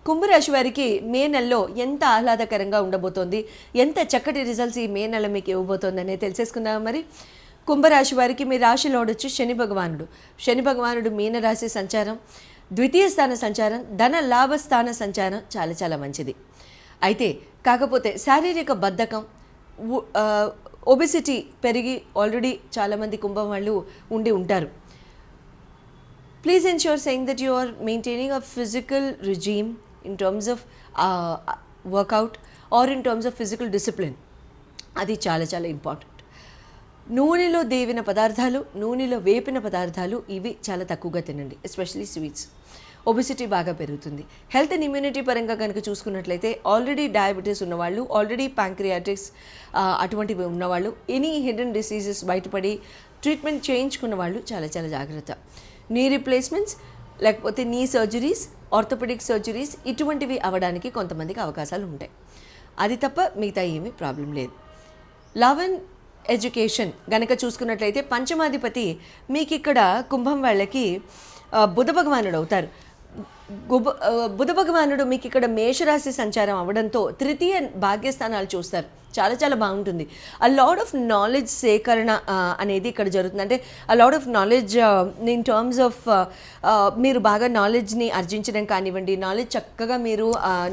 కుంభరాశి వారికి మే నెలలో ఎంత ఆహ్లాదకరంగా ఉండబోతోంది, ఎంత చక్కటి రిజల్ట్స్ ఈ మే నెల మీకు ఇవ్వబోతోంది అనేది తెలిసేసుకుందాం. మరి కుంభరాశి వారికి మీ రాశిలో వచ్చి శని భగవానుడు మీనరాశి సంచారం, ద్వితీయ స్థాన సంచారం, ధన లాభస్థాన సంచారం చాలా చాలా మంచిది. అయితే కాకపోతే శారీరక బద్ధకం, ఒబెసిటీ పెరిగి ఆల్రెడీ చాలామంది కుంభం వాళ్ళు ఉండి ఉంటారు. Please ensure saying that you are maintaining a physical regime in terms of workout or in terms of physical discipline. అది చాలా చాలా ఇంపార్టెంట్. నూనెలో దేవిన పదార్థాలు, నూనెలో వేపిన పదార్థాలు ఇవి చాలా తక్కువగా తినండి, ఎస్పెషలీ స్వీట్స్. ఒబెసిటీ బాగా పెరుగుతుంది. హెల్త్ అండ్ ఇమ్యూనిటీ పరంగా కనుక చూసుకున్నట్లయితే ఆల్రెడీ డయాబెటీస్ ఉన్నవాళ్ళు, ఆల్రెడీ ప్యాంక్రియాటిక్స్ అటువంటివి ఉన్నవాళ్ళు, ఎనీ హిడెన్ డిసీజెస్ బయటపడి ట్రీట్మెంట్ చేయించుకున్న వాళ్ళు చాలా చాలా జాగ్రత్త. నీ రీప్లేస్మెంట్స్ లేకపోతే నీ సర్జరీస్, ఆర్థోపెడిక్ సర్జరీస్ ఇటువంటివి అవ్వడానికి కొంతమందికి అవకాశాలు ఉంటాయి. అది తప్ప మిగతా ఏమీ ప్రాబ్లం లేదు. లవ్ అండ్ ఎడ్యుకేషన్ గనక చూసుకున్నట్లయితే పంచమాధిపతి మీకు ఇక్కడ కుంభం వాళ్ళకి బుధ భగవానుడు అవుతారు. బుధ భగవానుడు మీకు ఇక్కడ మేషరాశి సంచారం అవ్వడంతో తృతీయ భాగ్యస్థానాలు చూస్తారు. చాలా చాలా బాగుంటుంది. అ లాట్ ఆఫ్ నాలెడ్జ్ సేకరణ అనేది ఇక్కడ జరుగుతుంది. అంటే a lot of knowledge in terms of మీరు బాగా నాలెడ్జ్ని ఆర్జించడం కానివ్వండి, నాలెడ్జ్ చక్కగా మీరు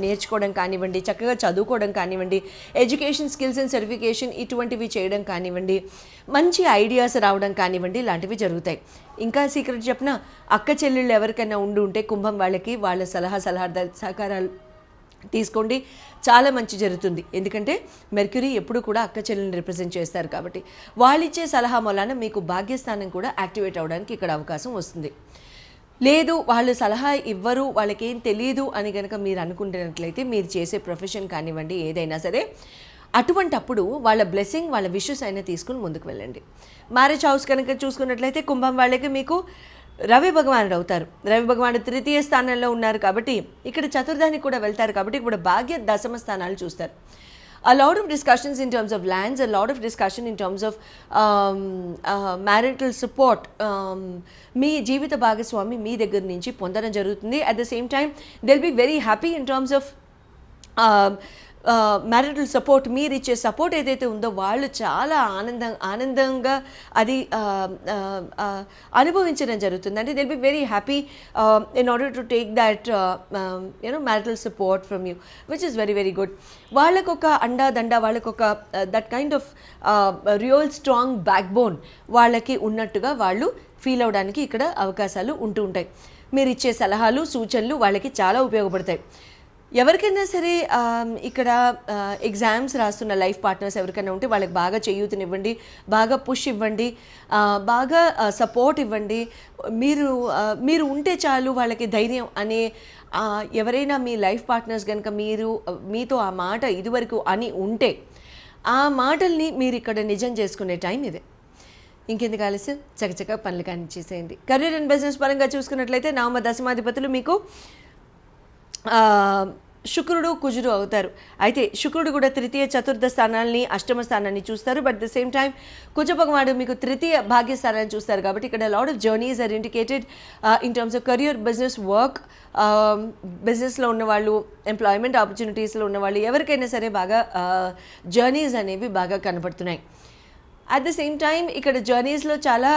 నేర్చుకోవడం కానివ్వండి, చక్కగా చదువుకోవడం కానివ్వండి, ఎడ్యుకేషన్ స్కిల్స్ అండ్ సర్టిఫికేషన్ ఇటువంటివి చేయడం కానివ్వండి, మంచి ఐడియాస్ రావడం కానివ్వండి, ఇలాంటివి జరుగుతాయి. ఇంకా సీక్రెట్ చెప్పిన అక్క చెల్లెళ్ళు ఎవరికైనా ఉంటే కుంభం వాళ్ళకి వాళ్ళ సహకారాలు తీసుకోండి, చాలా మంచి జరుగుతుంది. ఎందుకంటే మెర్క్యూరీ ఎప్పుడు కూడా అక్క చెల్లెల్ని రిప్రజెంట్ చేస్తారు కాబట్టి వాళ్ళిచ్చే సలహా మూలాన మీకు భాగ్యస్థానం కూడా యాక్టివేట్ అవ్వడానికి ఇక్కడ అవకాశం వస్తుంది. లేదు వాళ్ళు సలహా ఇవ్వరు, వాళ్ళకేం తెలియదు అని కనుక మీరు అనుకుంటున్నట్లయితే మీరు చేసే ప్రొఫెషన్ కానివ్వండి ఏదైనా సరే అటువంటప్పుడు వాళ్ళ బ్లెస్సింగ్, వాళ్ళ విషెస్ అయినా తీసుకుని ముందుకు వెళ్ళండి. మ్యారేజ్ హౌస్ కనుక చూసుకున్నట్లయితే కుంభం వాళ్ళకి మీకు రవి భగవానుడు అవుతారు. రవి భగవానుడు తృతీయ స్థానంలో ఉన్నారు కాబట్టి ఇక్కడ చతుర్థానికి కూడా వెళ్తారు కాబట్టి ఇప్పుడు భాగ్య దశమ స్థానాలు చూస్తారు. A lot of discussions in terms of lands, a lot of discussion in terms of marital support. మీ జీవిత భాగస్వామి మీ దగ్గర నుంచి పొందడం జరుగుతుంది. At the same time they'll be very happy in terms of marital support. మీరు ఇచ్చే సపోర్ట్ ఏదైతే ఉందో వాళ్ళు చాలా ఆనందంగా అది అనుభవించడం జరుగుతుంది. అంటే they'll be very happy in order to take that marital support from you, which is very very good. వాళ్ళకొక అండాదండ, వాళ్ళకొక that kind of real strong backbone వాళ్ళకి ఉన్నట్టుగా వాళ్ళు ఫీల్ అవడానికి ఇక్కడ అవకాశాలు ఉంటూ ఉంటాయి. మీరు ఇచ్చే సలహాలు సూచనలు వాళ్ళకి చాలా ఉపయోగపడతాయి. ఎవరికైనా సరే ఇక్కడ ఎగ్జామ్స్ రాస్తున్న లైఫ్ పార్ట్నర్స్ ఎవరికైనా ఉంటే వాళ్ళకి బాగా చేయూతనివ్వండి, బాగా పుష్ ఇవ్వండి, బాగా సపోర్ట్ ఇవ్వండి. మీరు ఉంటే చాలు వాళ్ళకి ధైర్యం అనే ఎవరైనా మీ లైఫ్ పార్ట్నర్స్ కనుక మీతో ఆ మాట ఇదివరకు అని ఉంటే ఆ మాటల్ని మీరు ఇక్కడ నిజం చేసుకునే టైం ఇదే. ఇంకెందుకు ఆలస్యం, చకచక పనులు కానీ చేసేయండి. కెరీర్ అండ్ బిజినెస్ పరంగా చూసుకున్నట్లయితే నవమ దశమాధిపతులు మీకు శుక్రుడు కుజుడు అవుతారు. అయితే శుక్రుడు కూడా తృతీయ చతుర్థ స్థానాల్ని అష్టమ స్థానాన్ని చూస్తారు. బట్ ద సేమ్ టైం కుజ భగవానుడు మీకు తృతీయ భాగ్యస్థానాన్ని చూస్తారు కాబట్టి ఇక్కడ lot of journeys are indicated in terms of career, business, work. బిజినెస్లో ఉన్నవాళ్ళు, ఎంప్లాయ్మెంట్ ఆపర్చునిటీస్లో ఉన్నవాళ్ళు ఎవరికైనా సరే బాగా జర్నీస్ అనేవి బాగా కనపడుతున్నాయి. అట్ ద సేమ్ టైం ఇక్కడ జర్నీస్లో చాలా